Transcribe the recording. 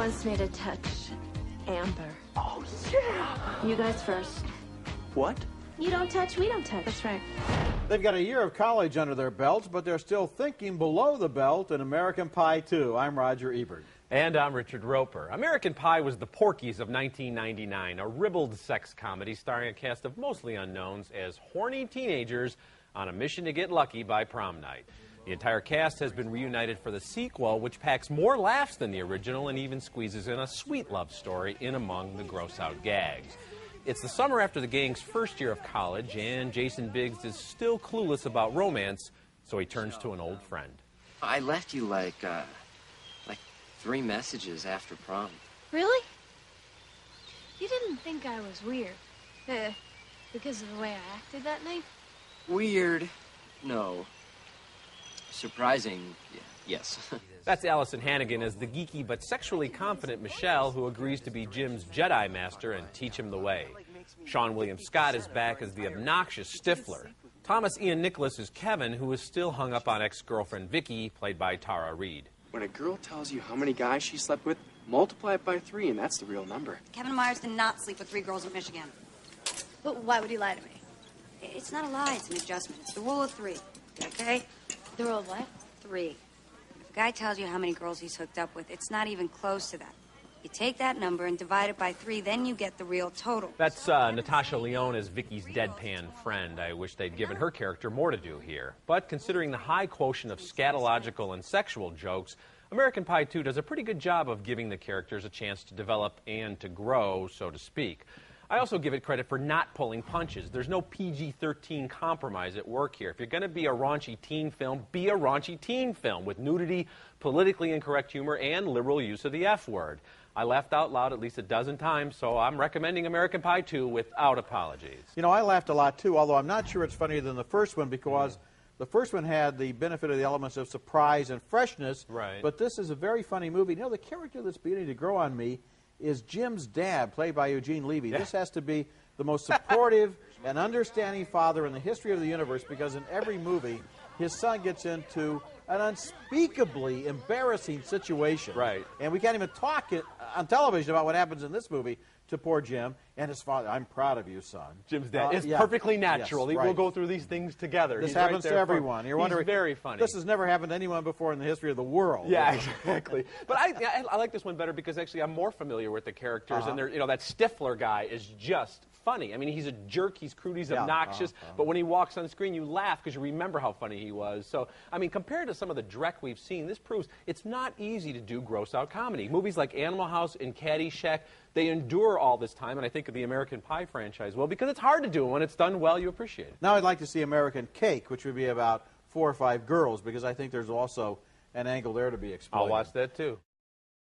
wants me to touch Amber. Oh, yeah. You guys first. What? You don't touch, we don't touch. That's right. They've got a year of college under their belts, but they're still thinking below the belt in American Pie 2. I'm Roger Ebert. And I'm Richard Roeper. American Pie was the Porky's of 1999, a ribald sex comedy starring a cast of mostly unknowns as horny teenagers on a mission to get lucky by prom night. The entire cast has been reunited for the sequel, which packs more laughs than the original and even squeezes in a sweet love story in among the gross-out gags. It's the summer after the gang's first year of college, and Jason Biggs is still clueless about romance, so he turns to an old friend. I left you like 3 messages after prom. Really? You didn't think I was weird, because of the way I acted that night? Weird? No. Surprising? Yeah. Yes. That's Allison Hannigan as the geeky but sexually confident Michelle, who agrees to be Jim's Jedi Master and teach him the way. Sean William Scott is back as the obnoxious Stifler. Thomas Ian Nicholas is Kevin, who is still hung up on ex-girlfriend Vicky, played by Tara Reid. When a girl tells you how many guys she slept with, multiply it by 3, and that's the real number. Kevin Myers did not sleep with 3 girls at Michigan. But why would he lie to me? It's not a lie, it's an adjustment. It's the rule of 3, okay? The rule of what? 3. If a guy tells you how many girls he's hooked up with, it's not even close to that. You take that number and divide it by 3, then you get the real total. That's Natasha Lyonne as Vicky's deadpan friend. I wish they'd given her character more to do here. But considering the high quotient of scatological and sexual jokes, American Pie 2 does a pretty good job of giving the characters a chance to develop and to grow, so to speak. I also give it credit for not pulling punches. There's no PG-13 compromise at work here. If you're going to be a raunchy teen film, be a raunchy teen film with nudity, politically incorrect humor, and liberal use of the F word. I laughed out loud at least a dozen times, so I'm recommending American Pie 2 without apologies. You know, I laughed a lot, too, although I'm not sure it's funnier than the first one because the first one had the benefit of the elements of surprise and freshness. Right. But this is a very funny movie. You know, the character that's beginning to grow on me is Jim's dad, played by Eugene Levy. Yeah. This has to be the most supportive and understanding father in the history of the universe because in every movie, his son gets into an unspeakably embarrassing situation. Right. And we can't even talk on television about what happens in this movie to poor Jim and his father. I'm proud of you, son. Jim's dad. It's yeah. perfectly natural. Yes, right. We'll go through these things together. This He's happens right to there everyone. You're wondering, he's very funny. This has never happened to anyone before in the history of the world. Yeah, exactly. But I like this one better because actually I'm more familiar with the characters, and you know, that Stifler guy is just funny. I mean, he's a jerk, he's crude, he's obnoxious, but when he walks on screen, you laugh because you remember how funny he was. So, I mean, compared to some of the dreck we've seen, this proves it's not easy to do gross-out comedy. Movies like Animal House and Caddyshack, they endure all this time, and I think of the American Pie franchise will, because it's hard to do, and when it's done well, you appreciate it. Now I'd like to see American Cake, which would be about 4 or 5 girls, because I think there's also an angle there to be explored. I'll watch that, too.